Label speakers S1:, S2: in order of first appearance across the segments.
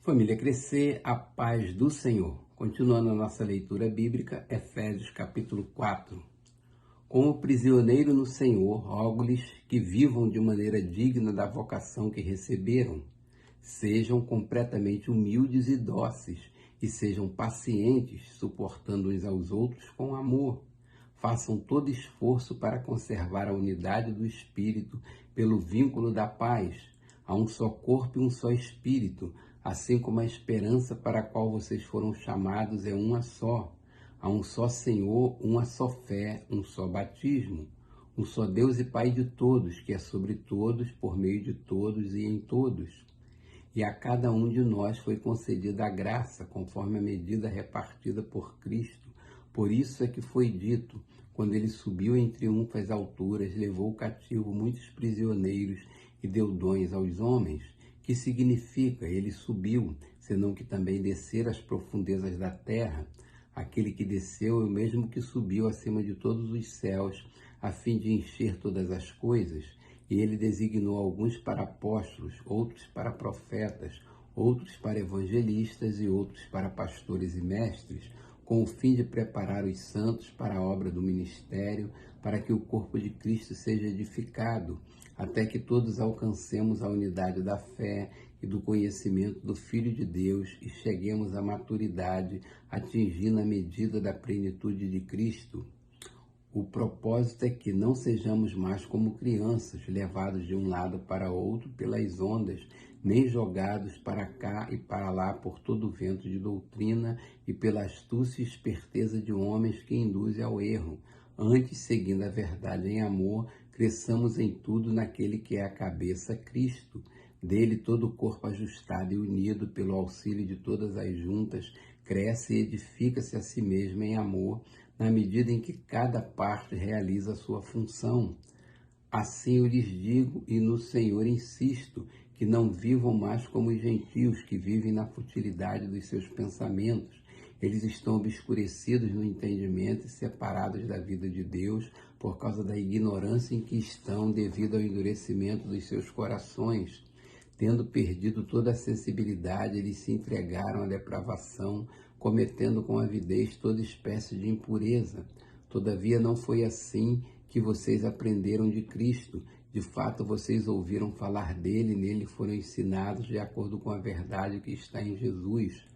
S1: Família Crescer, a paz do Senhor. Continuando a nossa leitura bíblica, Efésios capítulo 4. Como prisioneiro no Senhor, rogo-lhes que vivam de maneira digna da vocação que receberam. Sejam completamente humildes e dóceis, e sejam pacientes, suportando uns aos outros com amor. Façam todo esforço para conservar a unidade do Espírito pelo vínculo da paz. Há um só corpo e um só Espírito, assim como a esperança para a qual vocês foram chamados é uma só. Há um só Senhor, uma só fé, um só batismo. Um só Deus e Pai de todos, que é sobre todos, por meio de todos e em todos. E a cada um de nós foi concedida a graça, conforme a medida repartida por Cristo. Por isso é que foi dito, quando ele subiu em triunfo às alturas, levou cativo muitos prisioneiros e deu dons aos homens. Que significa, ele subiu, senão que também descer às profundezas da terra. Aquele que desceu é o mesmo que subiu acima de todos os céus, a fim de encher todas as coisas. E ele designou alguns para apóstolos, outros para profetas, outros para evangelistas e outros para pastores e mestres, com o fim de preparar os santos para a obra do ministério, para que o corpo de Cristo seja edificado, até que todos alcancemos a unidade da fé e do conhecimento do Filho de Deus e cheguemos à maturidade, atingindo a medida da plenitude de Cristo. O propósito é que não sejamos mais como crianças, levados de um lado para outro pelas ondas, nem jogados para cá e para lá por todo o vento de doutrina e pela astúcia e esperteza de homens que induzem ao erro. Antes, seguindo a verdade em amor, cresçamos em tudo naquele que é a cabeça, Cristo. Dele todo o corpo ajustado e unido pelo auxílio de todas as juntas, cresce e edifica-se a si mesmo em amor, na medida em que cada parte realiza a sua função. Assim eu lhes digo e no Senhor insisto, que não vivam mais como os gentios que vivem na futilidade dos seus pensamentos. Eles estão obscurecidos no entendimento e separados da vida de Deus por causa da ignorância em que estão devido ao endurecimento dos seus corações. Tendo perdido toda a sensibilidade, eles se entregaram à depravação, cometendo com avidez toda espécie de impureza. Todavia não foi assim que vocês aprenderam de Cristo. De fato, vocês ouviram falar dele, nele foram ensinados de acordo com a verdade que está em Jesus.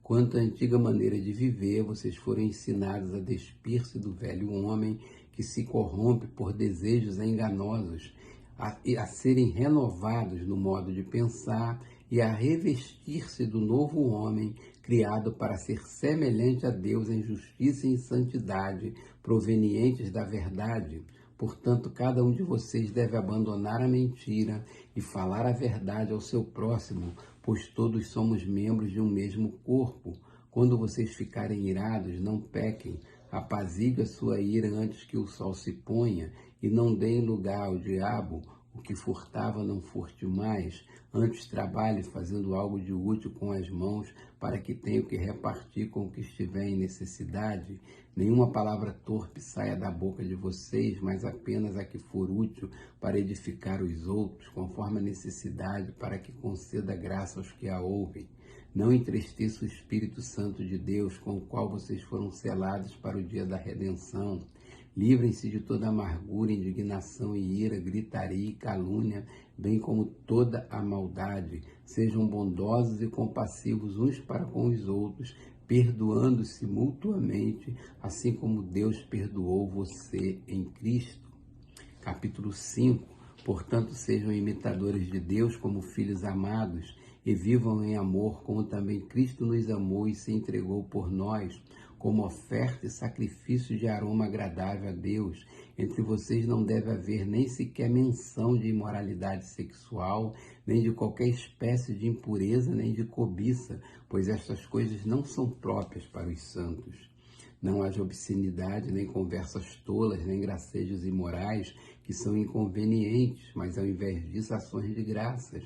S1: Quanto à antiga maneira de viver, vocês foram ensinados a despir-se do velho homem que se corrompe por desejos enganosos, a serem renovados no modo de pensar e a revestir-se do novo homem, criado para ser semelhante a Deus em justiça e em santidade, provenientes da verdade. Portanto, cada um de vocês deve abandonar a mentira e falar a verdade ao seu próximo, pois todos somos membros de um mesmo corpo. Quando vocês ficarem irados, não pequem. Apazigue a sua ira antes que o sol se ponha, e não deem lugar ao diabo. O que furtava não furte mais, antes trabalhe fazendo algo de útil com as mãos, para que tenha o que repartir com o que estiver em necessidade. Nenhuma palavra torpe saia da boca de vocês, mas apenas a que for útil para edificar os outros, conforme a necessidade, para que conceda graça aos que a ouvem. Não entristeça o Espírito Santo de Deus, com o qual vocês foram selados para o dia da redenção. Livrem-se de toda amargura, indignação e ira, gritaria e calúnia, bem como toda a maldade. Sejam bondosos e compassivos uns para com os outros, perdoando-se mutuamente, assim como Deus perdoou você em Cristo. Capítulo 5. Portanto, sejam imitadores de Deus como filhos amados e vivam em amor, como também Cristo nos amou e se entregou por nós, como oferta e sacrifício de aroma agradável a Deus. Entre vocês não deve haver nem sequer menção de imoralidade sexual, nem de qualquer espécie de impureza, nem de cobiça, pois estas coisas não são próprias para os santos. Não haja obscenidade, nem conversas tolas, nem gracejos imorais, que são inconvenientes, mas ao invés disso, ações de graças.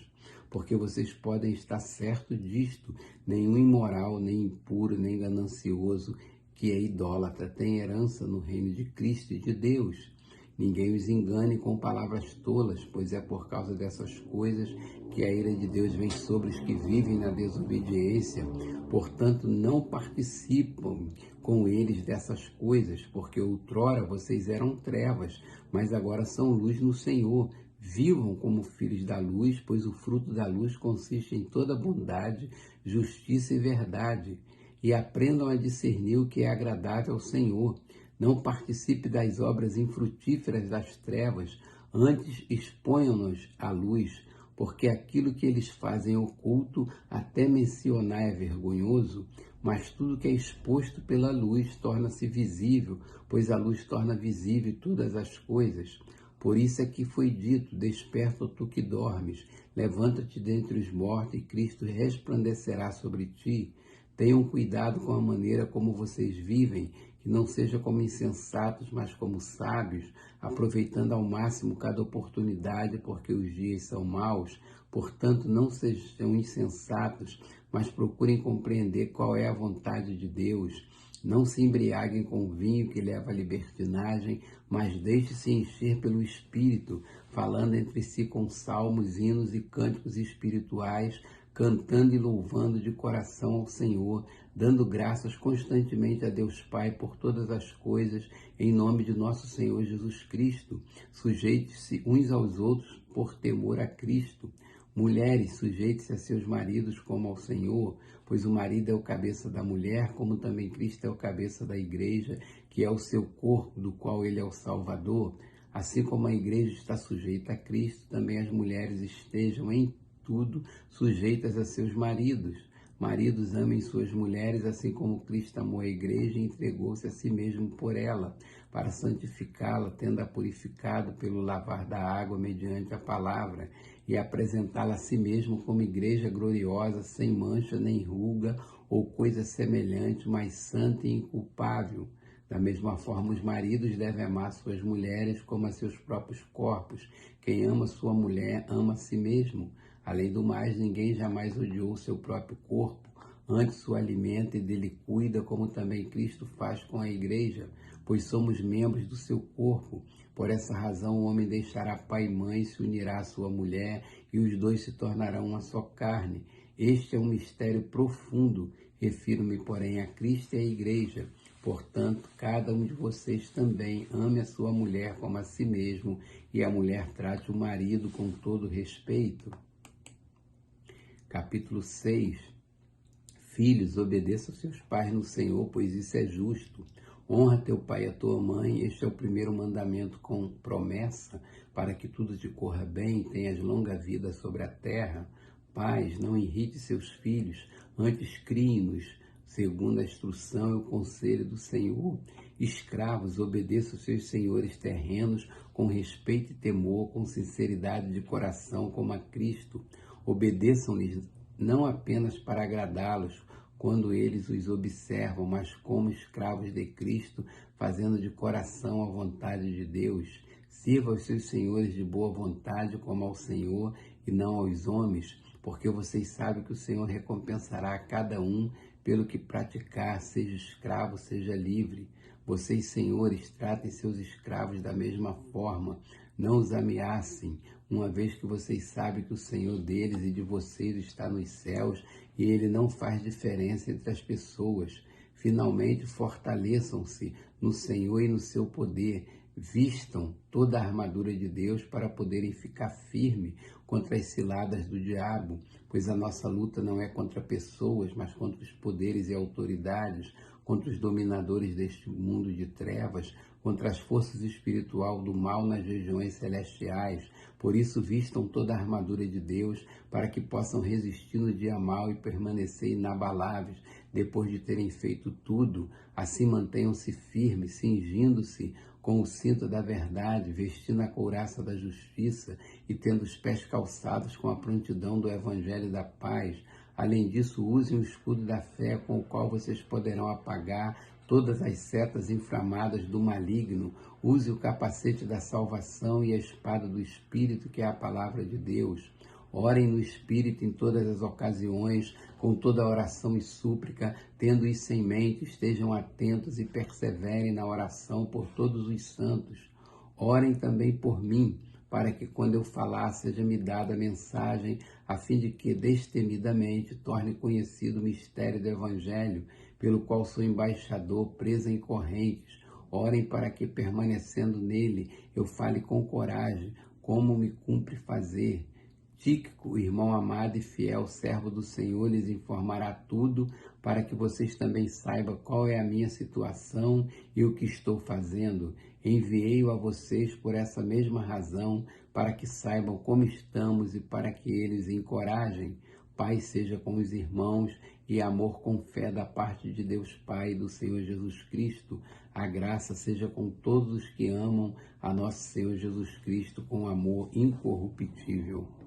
S1: Porque vocês podem estar certos disto: nenhum imoral, nem impuro, nem ganancioso, que é idólatra, tem herança no reino de Cristo e de Deus. Ninguém os engane com palavras tolas, pois é por causa dessas coisas que a ira de Deus vem sobre os que vivem na desobediência. Portanto, não participam com eles dessas coisas, porque outrora vocês eram trevas, mas agora são luz no Senhor. Vivam como filhos da luz, pois o fruto da luz consiste em toda bondade, justiça e verdade. E aprendam a discernir o que é agradável ao Senhor. Não participe das obras infrutíferas das trevas, antes exponham-nos à luz, porque aquilo que eles fazem oculto, até mencionar é vergonhoso, mas tudo que é exposto pela luz torna-se visível, pois a luz torna visível todas as coisas. Por isso é que foi dito: desperta, tu que dormes, levanta-te dentre os mortos e Cristo resplandecerá sobre ti. Tenham cuidado com a maneira como vocês vivem, que não seja como insensatos, mas como sábios, aproveitando ao máximo cada oportunidade, porque os dias são maus. Portanto, não sejam insensatos, mas procurem compreender qual é a vontade de Deus. Não se embriaguem com vinho que leva à libertinagem, mas deixe-se encher pelo Espírito, falando entre si com salmos, hinos e cânticos espirituais, cantando e louvando de coração ao Senhor, dando graças constantemente a Deus Pai por todas as coisas, em nome de nosso Senhor Jesus Cristo. Sujeite-se uns aos outros por temor a Cristo. Mulheres, sujeite-se a seus maridos como ao Senhor, pois o marido é o cabeça da mulher, como também Cristo é o cabeça da igreja, que é o seu corpo, do qual ele é o Salvador. Assim como a igreja está sujeita a Cristo, também as mulheres estejam em tudo sujeitas a seus maridos. Maridos, amem suas mulheres, assim como Cristo amou a igreja e entregou-se a si mesmo por ela, para santificá-la, tendo-a purificado pelo lavar da água mediante a palavra, e apresentá-la a si mesmo como igreja gloriosa, sem mancha nem ruga ou coisa semelhante, mas santa e inculpável. Da mesma forma, os maridos devem amar suas mulheres como a seus próprios corpos. Quem ama sua mulher, ama a si mesmo. Além do mais, ninguém jamais odiou seu próprio corpo, antes o alimenta e dele cuida, como também Cristo faz com a igreja, pois somos membros do seu corpo. Por essa razão, o homem deixará pai e mãe, se unirá à sua mulher, e os dois se tornarão uma só carne. Este é um mistério profundo, refiro-me, porém, a Cristo e à igreja. Portanto, cada um de vocês também ame a sua mulher como a si mesmo, e a mulher trate o marido com todo respeito. Capítulo 6. Filhos, obedeçam seus pais no Senhor, pois isso é justo. Honra teu pai e a tua mãe, este é o primeiro mandamento com promessa, para que tudo te corra bem e tenhas longa vida sobre a terra. Pais, não irrite seus filhos, antes criem-nos, segundo a instrução e o conselho do Senhor. Escravos, obedeçam seus senhores terrenos com respeito e temor, com sinceridade de coração, como a Cristo. Obedeçam-lhes não apenas para agradá-los quando eles os observam, mas como escravos de Cristo, fazendo de coração a vontade de Deus. Sirva aos seus senhores de boa vontade, como ao Senhor e não aos homens, porque vocês sabem que o Senhor recompensará a cada um pelo que praticar, seja escravo, seja livre. Vocês, senhores, tratem seus escravos da mesma forma, não os ameacem, uma vez que vocês sabem que o Senhor deles e de vocês está nos céus e ele não faz diferença entre as pessoas. Finalmente, fortaleçam-se no Senhor e no seu poder. Vistam toda a armadura de Deus para poderem ficar firmes contra as ciladas do diabo, pois a nossa luta não é contra pessoas, mas contra os poderes e autoridades, contra os dominadores deste mundo de trevas, contra as forças espirituais do mal nas regiões celestiais. Por isso, vistam toda a armadura de Deus, para que possam resistir no dia mau e permanecer inabaláveis, depois de terem feito tudo. Assim mantenham-se firmes, cingindo-se com o cinto da verdade, vestindo a couraça da justiça e tendo os pés calçados com a prontidão do evangelho da paz. Além disso, usem o escudo da fé, com o qual vocês poderão apagar todas as setas inflamadas do maligno. Use o capacete da salvação e a espada do Espírito, que é a palavra de Deus. Orem no Espírito em todas as ocasiões, com toda oração e súplica, tendo isso em mente, estejam atentos e perseverem na oração por todos os santos. Orem também por mim, para que quando eu falar seja-me dada a mensagem, a fim de que destemidamente torne conhecido o mistério do Evangelho, pelo qual sou embaixador, preso em correntes. Orem para que, permanecendo nele, eu fale com coragem, como me cumpre fazer. Tíquico, irmão amado e fiel, servo do Senhor, lhes informará tudo, para que vocês também saibam qual é a minha situação e o que estou fazendo. Enviei-o a vocês por essa mesma razão, para que saibam como estamos e para que eles encorajem. Paz seja com os irmãos e amor com fé da parte de Deus Pai e do Senhor Jesus Cristo. A graça seja com todos os que amam a nosso Senhor Jesus Cristo com amor incorruptível.